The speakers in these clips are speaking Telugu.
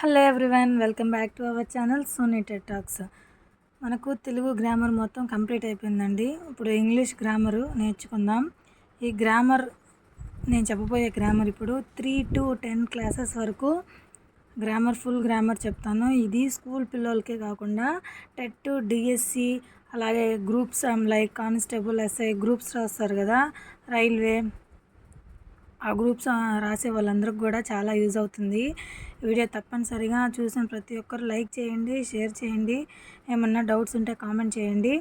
Hello everyone, welcome back to our channel Sony TED talks. మనకు తెలుగు గ్రామర్ మొత్తం కంప్లీట్ అయిపోయిందండి. ఇప్పుడు ఇంగ్లీష్ గ్రామరు నేర్చుకుందాం. ఈ గ్రామర్ నేను చెప్పబోయే గ్రామర్ ఇప్పుడు 3 to 10 క్లాసెస్ వరకు ఫుల్ గ్రామర్ చెప్తాను. ఇది స్కూల్ పిల్లలకే కాకుండా టెట్, డిఎస్సి, అలాగే groups like constable, SI groups రాస్తారు కదా, రైల్వే, ఆ గ్రూప్స్ రాసే వాళ్ళందరికీ కూడా చాలా యూజ్ అవుతుంది. వీడియో తప్పనిసరిగా చూసిన ప్రతి ఒక్కరు లైక్ చేయండి, షేర్ చేయండి. ఏమన్నా డౌట్స్ ఉంటే కామెంట్ చేయండి.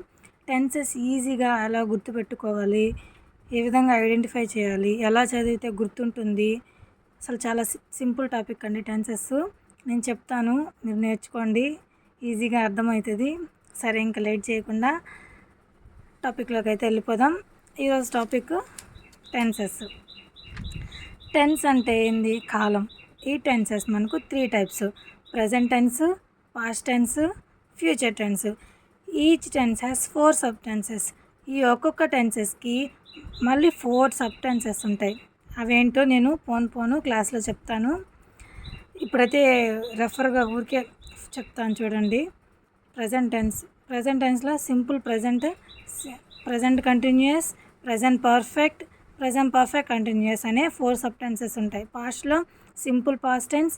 టెన్సెస్ ఈజీగా ఎలా గుర్తుపెట్టుకోవాలి, ఏ విధంగా ఐడెంటిఫై చేయాలి, ఎలా చదివితే గుర్తుంటుంది, అసలు చాలా సింపుల్ టాపిక్ అండి టెన్సెస్. నేను చెప్తాను, మీరు నేర్చుకోండి, ఈజీగా అర్థమవుతుంది. సరే, ఇంకా లేట్ చేయకుండా టాపిక్లోకి అయితే వెళ్ళిపోదాం. ఈరోజు టాపిక్ టెన్సెస్. టెన్స్ అంటే ఏంది? కాలం. ఈ టెన్సెస్ మనకు 3 types: present tense, past tense, future tense. Each tense has 4 sub tenses. ఈ ఒక్కొక్క టెన్సెస్కి మళ్ళీ 4 సబ్ టెన్సెస్ ఉంటాయి. అవేంటో నేను పోను క్లాస్లో చెప్తాను. ఇప్పుడైతే రెఫర్గా ఊరికే చెప్తాను చూడండి. ప్రజెంట్ టెన్స్లో simple present continuous, present perfect, present perfect continuous అనే 4 సబ్ టెన్సెస్ ఉంటాయి. పాస్ట్లో simple past tense,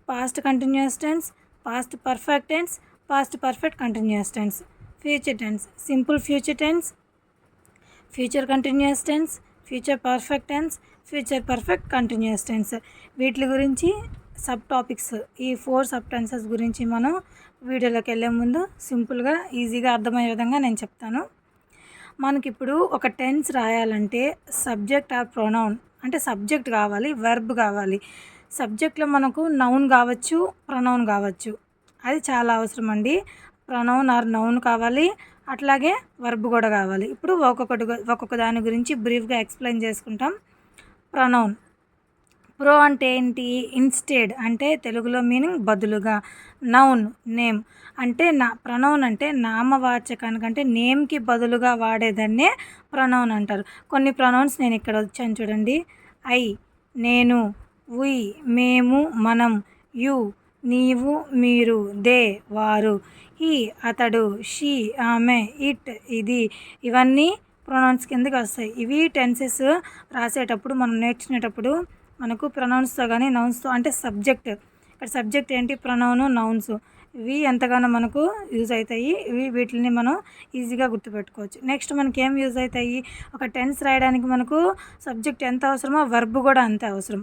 past continuous tense, past perfect tense, past perfect continuous tense. Future tense simple future tense, future continuous tense, future perfect tense, future perfect continuous tense. వీటి గురించి సబ్ టాపిక్స్, ఈ 4 సబ్ టెన్సెస్ గురించి మనం వీడియోలోకి వెళ్ళే ముందు సింపుల్గా ఈజీగా అర్థమయ్యే విధంగా నేను చెప్తాను. మనకిప్పుడు ఒక టెన్స్ రాయాలంటే సబ్జెక్ట్ ఆర్ ప్రొనౌన్ అంటే సబ్జెక్ట్ కావాలి, వర్బ్ కావాలి. సబ్జెక్ట్లో మనకు నౌన్ కావచ్చు, ప్రొనౌన్ కావచ్చు. అది చాలా అవసరం అండి. ప్రొనౌన్ ఆర్ నౌన్ కావాలి, అట్లాగే వర్బ్ కూడా కావాలి. ఇప్పుడు ఒక్కొక్క దాని గురించి బ్రీఫ్గా ఎక్స్ప్లెయిన్ చేసుకుంటాం. ప్రొనౌన్. ప్రో అంటే ఏంటి? ఇన్స్టెడ్ అంటే తెలుగులో మీనింగ్ బదులుగా. నౌన్ నేమ్ అంటే ప్రొనౌన్ అంటే నామవాచకానికంటే నేమ్కి బదులుగా వాడేదాన్నే ప్రొనౌన్ అంటారు. కొన్ని ప్రొనౌన్స్ నేను ఇక్కడ వచ్చాను చూడండి. ఐ నేను, వి మేము మనం, యు నీవు మీరు, దే వారు, హీ అతడు, షీ ఆమె, ఇట్ ఇది, ఇవన్నీ ప్రొనౌన్స్ కిందకి వస్తాయి. ఇవి టెన్సెస్ రాసేటప్పుడు మనం నేర్చుకునేటప్పుడు మనకు ప్రొనౌన్స్తో కానీ నౌన్స్తో అంటే సబ్జెక్ట్. ఇక్కడ సబ్జెక్ట్ ఏంటి? Pronoun, nouns. ఇవి ఎంతగానో మనకు యూజ్ అవుతాయి. వీటిని మనం ఈజీగా గుర్తుపెట్టుకోవచ్చు. నెక్స్ట్ మనకి ఏం యూజ్ అవుతాయి? ఒక టెన్స్ రాయడానికి మనకు సబ్జెక్ట్ ఎంత అవసరమో వర్బ్ కూడా అంతే అవసరం.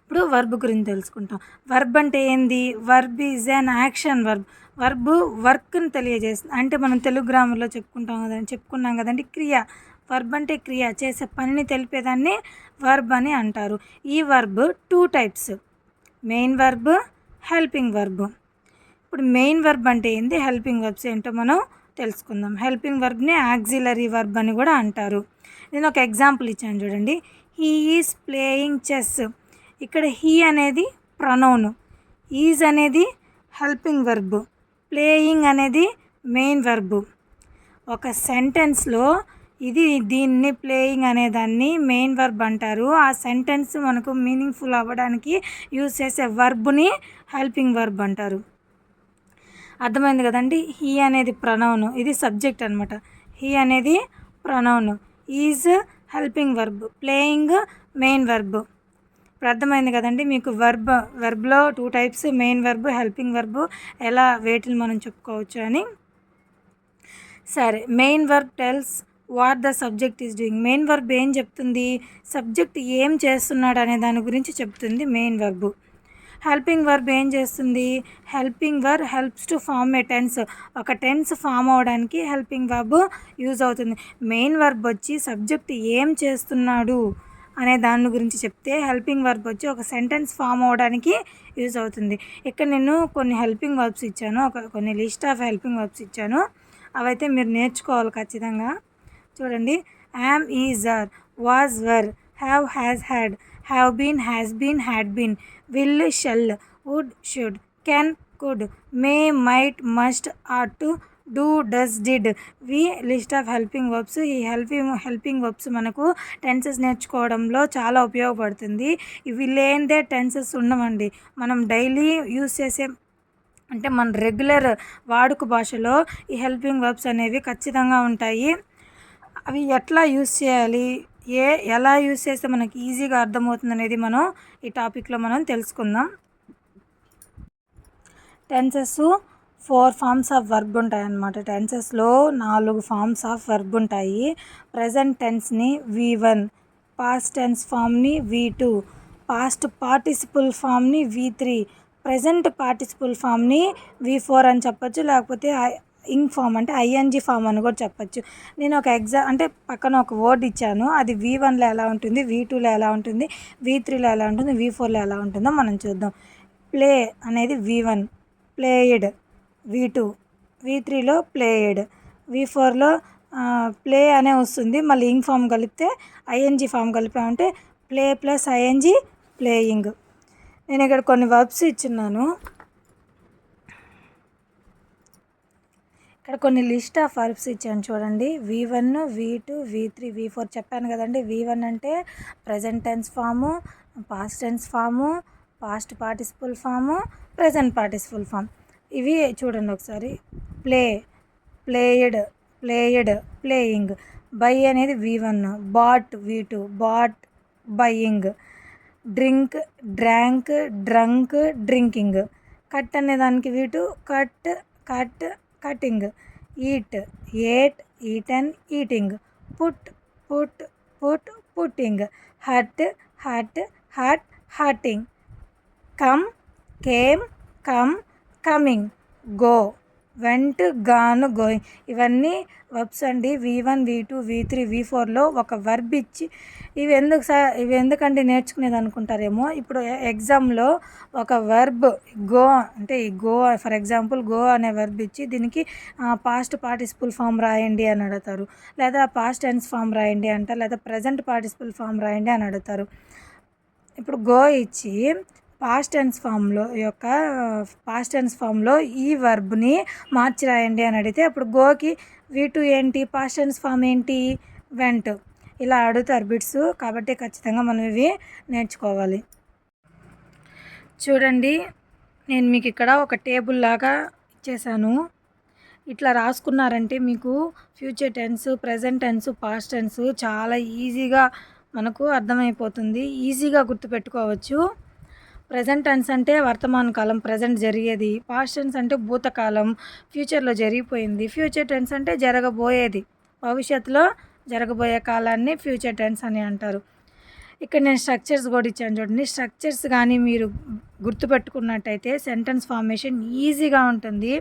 ఇప్పుడు వర్బ్ గురించి తెలుసుకుంటాం. వర్బ్ అంటే ఏంది? Verb is an action verb. Verb వర్క్ని తెలియజేస్తుంది. అంటే మనం తెలుగు గ్రామర్లో చెప్పుకున్నాం కదండి, క్రియ. వర్బ్ అంటే క్రియ, చేసే పనిని తెలిపేదాన్ని వర్బ్ అని అంటారు. ఈ verb 2 types: main verb, helping verb. ఇప్పుడు మెయిన్ వర్బ్ అంటే ఏంది, హెల్పింగ్ వర్బ్స్ ఏంటో మనం తెలుసుకుందాం. హెల్పింగ్ వర్బ్ని ఆక్సిలరీ వర్బ్ అని కూడా అంటారు. నేను ఒక ఎగ్జాంపుల్ ఇచ్చాను చూడండి. He is playing chess. ఇక్కడ హీ అనేది ప్రొనౌన్, ఈజ్ అనేది హెల్పింగ్ వర్బ్, ప్లేయింగ్ అనేది మెయిన్ వర్బ్. ఒక సెంటెన్స్లో దీన్ని ప్లేయింగ్ అనేదాన్ని మెయిన్ వర్బ్ అంటారు. ఆ సెంటెన్స్ మనకు మీనింగ్ఫుల్ అవ్వడానికి యూజ్ చేసే వర్బ్ని హెల్పింగ్ వర్బ్ అంటారు. అర్థమైంది కదండి. హీ అనేది ప్రొనౌన్, ఇది సబ్జెక్ట్ అనమాట. హీ అనేది pronoun, is helping verb, playing main verb. ఇప్పుడు అర్థమైంది కదండి మీకు వర్బ్లో 2 types: main verb, helping verb. ఎలా వేటిని మనం చెప్పుకోవచ్చు అని. సరే, main verb tells what the subject is doing. Main verb ఏం చెప్తుంది? సబ్జెక్ట్ ఏం చేస్తున్నాడు అనే దాని గురించి చెప్తుంది మెయిన్ వర్బ్. హెల్పింగ్ వర్బ్ ఏం చేస్తుంది? Helping verb helps to form a tense. ఒక టెన్స్ ఫామ్ అవడానికి హెల్పింగ్ వర్బ్ యూజ్ అవుతుంది. మెయిన్ వర్బ్ వచ్చి సబ్జెక్ట్ ఏం చేస్తున్నాడు అనే దాని గురించి చెప్తే, హెల్పింగ్ వర్బ్ వచ్చి ఒక సెంటెన్స్ ఫామ్ అవడానికి యూజ్ అవుతుంది. ఇక్కడ నేను కొన్ని హెల్పింగ్ వర్బ్స్ ఇచ్చాను, కొన్ని లిస్ట్ ఆఫ్ హెల్పింగ్ వర్బ్స్ ఇచ్చాను. అవైతే మీరు నేర్చుకోవాలి ఖచ్చితంగా. చూడండి. Am, is, are, was, were, have, has, had, have been, has been, had been, will, shall, would, should, can, could, may, might, must, ought to, do, does, did. We list of helping verbs. ఈ హెల్పింగ్ వర్బ్స్ మనకు టెన్సెస్ నేర్చుకోవడంలో చాలా ఉపయోగపడుతుంది. ఇవి లేనిదే టెన్సెస్ ఉండవండి. మనం డైలీ యూస్ చేసే అంటే మన రెగ్యులర్ వాడుక భాషలో ఈ హెల్పింగ్ వర్బ్స్ అనేవి ఖచ్చితంగా ఉంటాయి. అవి ఎట్లా యూస్ చేయాలి, ఎలా యూస్ చేస్తే మనకి ఈజీగా అర్థమవుతుంది అనేది మనం ఈ టాపిక్లో మనం తెలుసుకుందాం. టెన్సెస్ 4 ఫార్మ్స్ ఆఫ్ వర్బ్ ఉంటాయి అన్నమాట. టెన్సెస్లో 4 ఫార్మ్స్ ఆఫ్ వర్బ్ ఉంటాయి. ప్రజెంట్ టెన్స్ని V1, పాస్ట్ టెన్స్ ఫామ్ని V2, పాస్ట్ పార్టిసిపుల్ ఫామ్ని V3, ప్రజెంట్ పార్టిసిపుల్ ఫామ్ని V4 అని చెప్పచ్చు. లేకపోతే ఇంగ్ ఫామ్ అంటే ING ఫామ్ అని కూడా చెప్పచ్చు. నేను ఒక అంటే పక్కన ఒక వర్డ్ ఇచ్చాను. అది V1లో ఎలా ఉంటుంది, V2లో ఎలా ఉంటుంది, V3లో ఎలా ఉంటుంది, V4లో ఎలా ఉంటుందో మనం చూద్దాం. ప్లే అనేది V1, ప్లేయిడ్ V2, V3లో ప్లేయిడ్, V4లో ప్లే అనే వస్తుంది. మళ్ళీ ఇంగ్ ఫామ్ కలిపితే ING ఫామ్ కలిపామంటే ప్లే ప్లస్ ING ప్లేయింగ్. నేను ఇక్కడ కొన్ని వర్బ్స్ ఇచ్చున్నాను. ఇక్కడ కొన్ని లిస్ట్ ఆఫ్ వర్బ్స్ ఇచ్చాను చూడండి. V1, V2, V3, V4 చెప్పాను కదండి. V1 అంటే present tense form, past tense form, past participle form, present participle form. ఇవి చూడండి ఒకసారి. Play, played, played, playing. Buy అనేది V1, bought V2, bought buying. Drink, drank, drunk, drinking. Cut అనే దానికి V2, cut, cut, cutting. Eat, ate, eaten, eating. Put, put, put, putting. Hit, hit, hit, hitting. Come, came, come, coming. Go, went, gone, going. ఇవన్నీ వర్బ్స్ అండి. V1, V2, V3, V4లో ఒక వర్బ్ ఇచ్చి ఇవి ఎందుకంటే నేర్చుకునేది అనుకుంటారేమో. ఇప్పుడు ఎగ్జామ్లో ఒక వర్బ్ గో అంటే ఈ గో, ఫర్ ఎగ్జాంపుల్ గో అనే వర్బ్ ఇచ్చి దీనికి పాస్ట్ పార్టిసిపుల్ ఫామ్ రాయండి అని అడుగుతారు, లేదా పాస్ట్ టెన్స్ ఫామ్ రాయండి అంటారు, లేదా ప్రజెంట్ పార్టిసిపుల్ ఫామ్ రాయండి అని అడుగుతారు. ఇప్పుడు గో ఇచ్చి పాస్ట్ టెన్స్ ఫామ్లో ఈ వర్బ్ని మార్చి రాయండి అని అడిగితే అప్పుడు గోకి V2 ఏంటి, పాస్ట్ టెన్స్ ఫామ్ ఏంటి, వెంట్. ఇలా అడుగుతారు బిట్స్. కాబట్టి ఖచ్చితంగా మనం ఇవి నేర్చుకోవాలి. చూడండి, నేను మీకు ఇక్కడ ఒక టేబుల్ లాగా ఇచ్చేసాను. ఇట్లా రాసుకున్నారంటే మీకు future tense, present tense, past tense చాలా ఈజీగా మనకు అర్థమైపోతుంది. ఈజీగా గుర్తుపెట్టుకోవచ్చు. ప్రజెంట్ టెన్స్ అంటే వర్తమాన కాలం, ప్రజెంట్ జరిగేది. పాస్ట్ టెన్స్ అంటే భూతకాలం, ఫ్యూచర్లో జరిగిపోయింది. ఫ్యూచర్ టెన్స్ అంటే జరగబోయేది, భవిష్యత్తులో జరగబోయే కాలాన్ని ఫ్యూచర్ టెన్స్ అని అంటారు. ఇక్కడ నేను స్ట్రక్చర్స్ కూడా ఇచ్చాను చూడండి. స్ట్రక్చర్స్ కానీ మీరు గుర్తుపెట్టుకున్నట్టయితే సెంటెన్స్ ఫార్మేషన్ ఈజీగా ఉంటుంది.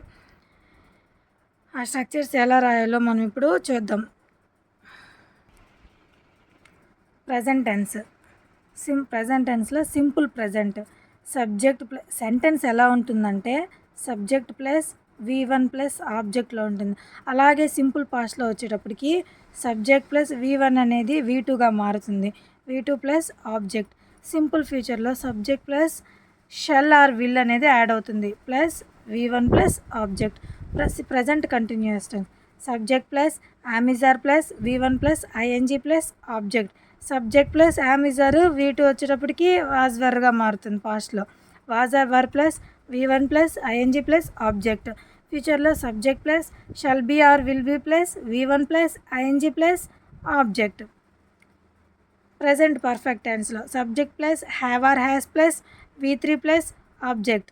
ఆ స్ట్రక్చర్స్ ఎలా రాయాలో మనం ఇప్పుడు చూద్దాం. Present tense. ప్రజెంట్ టెన్స్లో సింపుల్ ప్రజెంట్. సబ్జెక్ట్ సెంటెన్స్ ఎలా ఉంటుందంటే సబ్జెక్ట్ ప్లస్ V1 ప్లస్ ఆబ్జెక్ట్లో ఉంటుంది. అలాగే సింపుల్ పాస్ట్లో వచ్చేటప్పటికి సబ్జెక్ట్ ప్లస్ V1 అనేది V2గా మారుతుంది, V2 ప్లస్ ఆబ్జెక్ట్. సింపుల్ ఫ్యూచర్లో subject plus shall or will అనేది యాడ్ అవుతుంది, plus V1 plus object. Plus present continuous tense subject plus am is are plus V1 plus ING plus object. Subject plus am is are V2 వచ్చేటప్పటికి వాజ్ వర్గా మారుతుంది పాస్ట్లో. Was or were plus V1 plus ING plus object. ఫ్యూచర్లో subject plus shall be or will be plus V1 plus ING plus object. Present perfect టెన్స్లో subject plus have or has plus V3 plus object.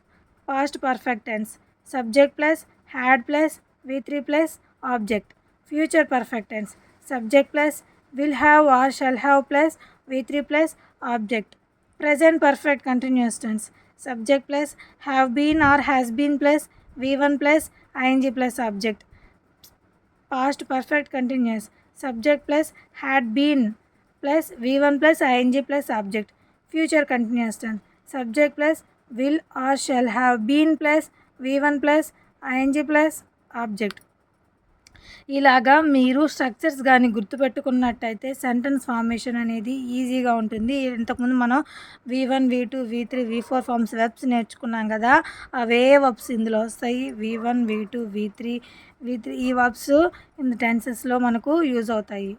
Past perfect tense subject plus had plus V3 plus object. Future perfect tense subject plus will have or shall have plus V3 plus object. Present perfect continuous tense subject plus have been or has been plus V1 plus ING plus object. Past perfect continuous subject plus had been plus V1 plus ING plus object. Future continuous tense subject plus will or shall have been plus V1 plus ING plus object. ఇలాగా మీరు స్ట్రక్చర్స్ గాని గుర్తుపెట్టుకున్నట్టయితే సెంటెన్స్ ఫార్మేషన్ అనేది ఈజీగా ఉంటుంది. ఇంతకుముందు మనం V1, V2, V3, V4 forms verbs నేర్చుకున్నాం కదా! అవే వర్బ్స్ ఇందులో వస్తాయి. V1, V2, V3 ఈ వర్బ్స్ ఇన్ టెన్సెస్‌లో మనకు యూజ్ అవుతాయి.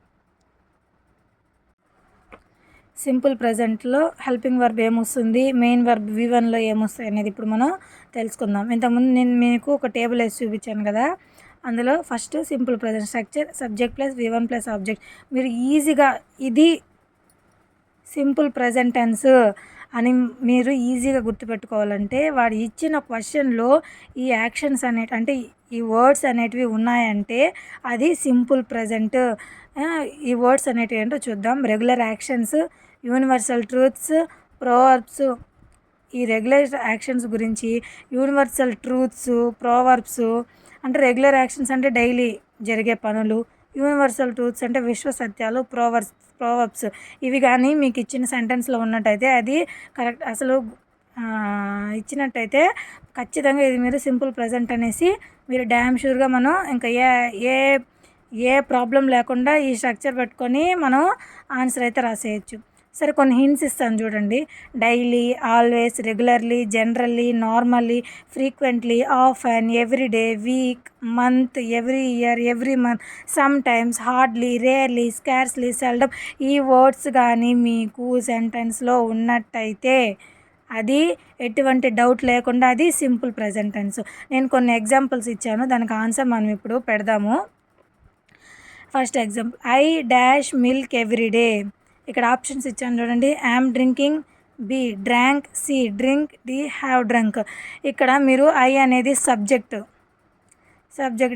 సింపుల్ ప్రెజెంట్‌లో హెల్పింగ్ వర్బ్ ఏమొస్తుంది, మెయిన్ వర్బ్ V1లో ఏమొస్తాయి అనేది ఇప్పుడు మనం తెలుసుకుందాం. ఇంతకుముందు నేను మీకు ఒక టేబుల్ వేసి చూపించాను కదా! అందులో first simple present structure subject plus V1 plus object. మీరు ఈజీగా ఇది సింపుల్ ప్రెజెంట్ టెన్స్ అని మీరు ఈజీగా గుర్తుపెట్టుకోవాలంటే వాడు ఇచ్చిన క్వశ్చన్లో ఈ యాక్షన్స్ అంటే ఈ వర్డ్స్ అనేటివి ఉన్నాయంటే అది సింపుల్ ప్రెజెంట్. ఈ వర్డ్స్ అనేటివి ఏంటో చూద్దాం. Regular actions, universal truths, Proverbs. ఈ రెగ్యులర్ యాక్షన్స్ గురించి యూనివర్సల్ ట్రూత్స్, ప్రోవర్బ్స్ అంటే రెగ్యులర్ యాక్షన్స్ అంటే డైలీ జరిగే పనులు, యూనివర్సల్ ట్రూత్స్ అంటే విశ్వ సత్యాలు, ప్రోవర్బ్స్ ఇవి కానీ మీకు ఇచ్చిన సెంటెన్స్లో ఉన్నట్టయితే అది కరెక్ట్. అసలు ఇచ్చినట్టయితే ఖచ్చితంగా ఇది మీరు సింపుల్ ప్రెజెంట్ అనేసి మీరు డ్యామ్ షూర్గా మనం ఇంకా ఏ ఏ ప్రాబ్లం లేకుండా ఈ స్ట్రక్చర్ పెట్టుకొని మనం ఆన్సర్ అయితే రాసేయచ్చు. సరే, కొన్ని హింట్స్ ఇస్తాను చూడండి. Daily, always, regularly, generally, normally, frequently, often, everyday, week, month, every year, every month, sometimes, hardly, rarely, scarcely, seldom ఈ వర్డ్స్ కానీ మీకు సెంటెన్స్లో ఉన్నట్టయితే అది ఎటువంటి డౌట్ లేకుండా అది సింపుల్ ప్రెజెంట్ టెన్స్. నేను కొన్ని ఎగ్జాంపుల్స్ ఇచ్చాను, దానికి ఆన్సర్ మనం ఇప్పుడు పెడదాము. First example, I dash milk everyday. ఇక్కడ ఆప్షన్స్ ఇచ్చాను చూడండి. Am drinking, B drank, C drink, D have drunk. ఇక్కడ మీరు ఐ అనేది సబ్జెక్ట్.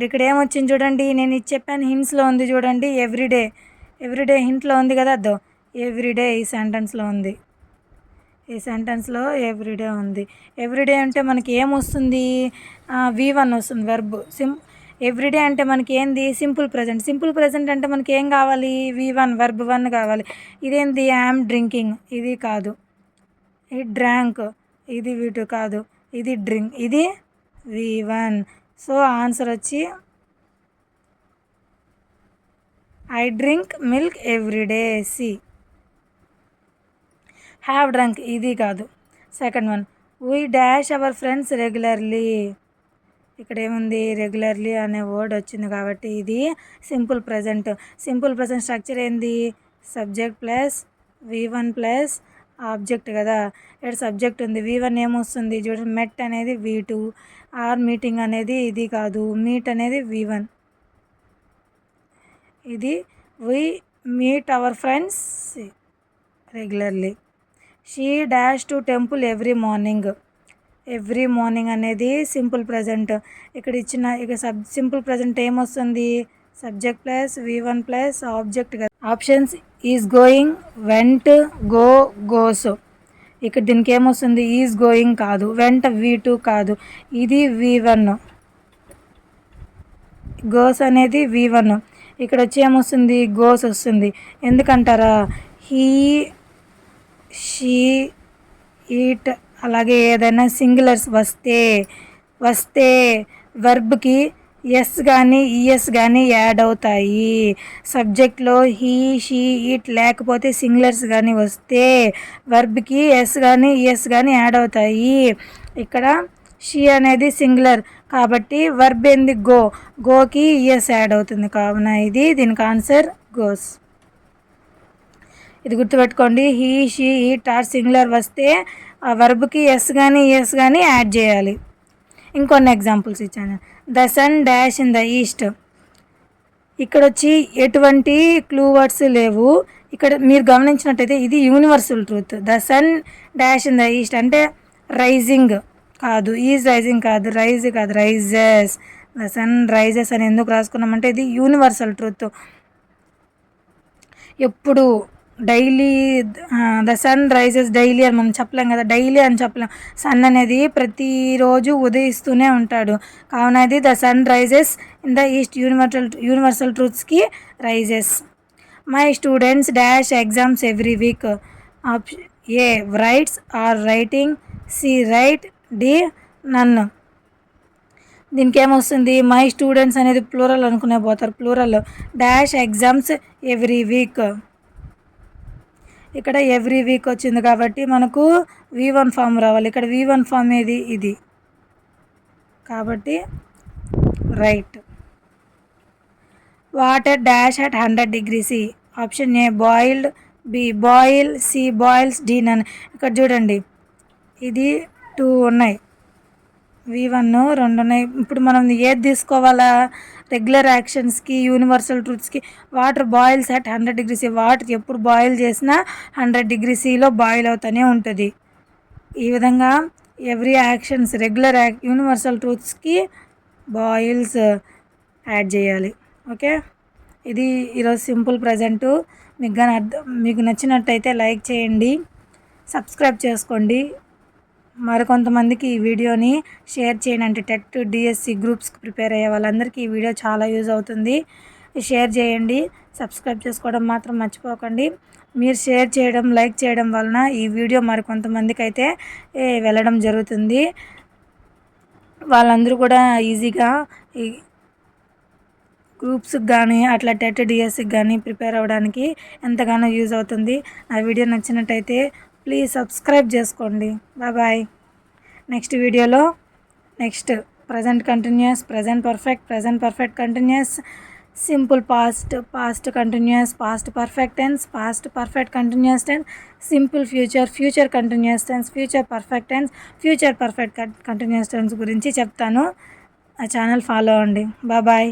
ఇక్కడ ఏమొచ్చింది చూడండి, నేను ఇది చెప్పాను హింట్స్లో ఉంది చూడండి. ఎవ్రీడే హింట్లో ఉంది కదా, అదో ఎవ్రీడే ఈ సెంటెన్స్లో ఉంది. ఎవ్రీడే ఉంది. ఎవ్రీడే అంటే మనకి ఏమొస్తుంది, V1 వస్తుంది వెర్బ్. ఎవ్రీడే అంటే మనకి ఏంది, సింపుల్ ప్రెజెంట్ అంటే మనకి ఏం కావాలి, V1 వెర్బ్ 1 కావాలి. ఇదేంది, యామ్ డ్రింకింగ్, ఇది కాదు. ఇది డ్రాంక్, ఇది V2 కాదు. ఇది డ్రింక్, ఇది V1. సో ఆన్సర్ వచ్చి I drink milk everyday, C. Have drunk, ఇది కాదు. Second one, we dash our friends regularly. ఇక్కడ ఏముంది, రెగ్యులర్లీ అనే వర్డ్ వచ్చింది కాబట్టి ఇది సింపుల్ ప్రెజెంట్ స్ట్రక్చర్ ఏంది, subject plus V1 plus object కదా. ఇక్కడ సబ్జెక్ట్ ఉంది, V1 ఏమొస్తుంది చూడండి, మెట్ అనేది V2, ఆర్ మీటింగ్ అనేది ఇది కాదు, మీట్ అనేది V1. ఇది we meet our friends regularly. She dash to temple every morning అనేది సింపుల్ ప్రెజెంట్. ఇక్కడ సింపుల్ ప్రెజెంట్ ఏమొస్తుంది, subject plus V1 plus object కదా. Options is going, went, goes. ఇక్కడ దీనికి ఏమొస్తుంది, ఈజ్ గోయింగ్ కాదు, వెంట V2 కాదు, ఇది V1. గోస్ అనేది V1. ఇక్కడ వచ్చి ఏమొస్తుంది, గోస్ వస్తుంది. ఎందుకంటారా, హీ, షీ, ఈట్ అలాగే ఏదైనా సింగులర్స్ వస్తే వర్బ్కి ఎస్ కానీ ఈఎస్ కానీ యాడ్ అవుతాయి. సబ్జెక్ట్లో హీ, షీ, ఈట్ లేకపోతే సింగులర్స్ కానీ వస్తే వర్బ్కి ఎస్ కానీ ఈఎస్ కానీ యాడ్ అవుతాయి. ఇక్కడ షీ అనేది సింగులర్ కాబట్టి వర్బ్ ఏంది, గోకి ఈఎస్ యాడ్ అవుతుంది. కావున దీనికి ఆన్సర్ గోస్. ఇది గుర్తుపెట్టుకోండి, he, she, it or singular వస్తే ఆ వర్బ్కి ఎస్ కానీ ఈఎస్ కానీ యాడ్ చేయాలి. ఇంకొన్ని ఎగ్జాంపుల్స్ ఇచ్చాను. The sun dash in the east. ఇక్కడ వచ్చి ఎటువంటి క్లూ వర్డ్స్ లేవు. ఇక్కడ మీరు గమనించినట్టయితే ఇది universal truth. The sun dash in the east అంటే రైజింగ్ కాదు, ఈజ్ రైజింగ్ కాదు, రైజెస్. ద సన్ రైజెస్ అని ఎందుకు రాసుకున్నామంటే ఇది యూనివర్సల్ ట్రూత్. ఎప్పుడు daily the sun rises daily అని మనం చెప్పలేం కదా, డైలీ అని చెప్పలేం. సన్ అనేది ప్రతిరోజు ఉదయిస్తూనే ఉంటాడు. కావున ఇది the sun rises in the east, universal ట్రూత్స్కి rises. My students dash exams every week. A writes or writing, C write, D none. దీనికి ఏమొస్తుంది, మై స్టూడెంట్స్ అనేది ప్లూరల్ అనుకునే పోతారు. Plural dash exams every week. ఇక్కడ ఎవ్రీ వీక్ వచ్చింది కాబట్టి మనకు V1 ఫామ్ రావాలి. ఇక్కడ V1 ఫామ్ ఏది, ఇది కాబట్టి right. Water dash at 100 degrees C. Option A boiled, B boil, C boils, D none. ఇక్కడ చూడండి ఇది 2 ఉన్నాయి, V1 2 ఉన్నాయి. ఇప్పుడు మనం ఏది తీసుకోవాలా, రెగ్యులర్ యాక్షన్స్కి యూనివర్సల్ ట్రూత్స్కి. Water boils at 100 degrees C. Water ఎప్పుడు బాయిల్ చేసినా 100 degrees Cలో బాయిల్ అవుతూనే ఉంటుంది. ఈ విధంగా ఎవ్రీ యాక్షన్స్ రెగ్యులర్ యూనివర్సల్ ట్రూత్స్కి బాయిల్స్ యాడ్ చేయాలి. ఓకే, ఇది ఈరోజు సింపుల్ ప్రజెంటు. మీకు నచ్చినట్టయితే లైక్ చేయండి, సబ్స్క్రైబ్ చేసుకోండి, మరికొంతమందికి ఈ వీడియోని షేర్ చేయండి. అంటే టెట్ డిఎస్సి గ్రూప్స్కి ప్రిపేర్ అయ్యే వాళ్ళందరికీ ఈ వీడియో చాలా యూజ్ అవుతుంది. షేర్ చేయండి, సబ్స్క్రైబ్ చేసుకోవడం మాత్రం మర్చిపోకండి. మీరు షేర్ చేయడం, లైక్ చేయడం వలన ఈ వీడియో మరికొంతమందికి అయితే వెళ్ళడం జరుగుతుంది. వాళ్ళందరూ కూడా ఈజీగా ఈ గ్రూప్స్కి కానీ అట్లా టెట్ డిఎస్సికి కానీ ప్రిపేర్ అవ్వడానికి ఎంతగానో యూజ్ అవుతుంది. ఆ వీడియో నచ్చినట్టయితే ప్లీజ్ సబ్స్క్రైబ్ చేసుకోండి. బాయ్. నెక్స్ట్ వీడియోలో present continuous, present perfect continuous, simple past continuous, past perfect tense, past perfect continuous tense, simple future continuous tense, future perfect tense, future perfect continuous tense గురించి చెప్తాను. ఆ ఛానల్ ఫాలో అవ్వండి. బాయ్.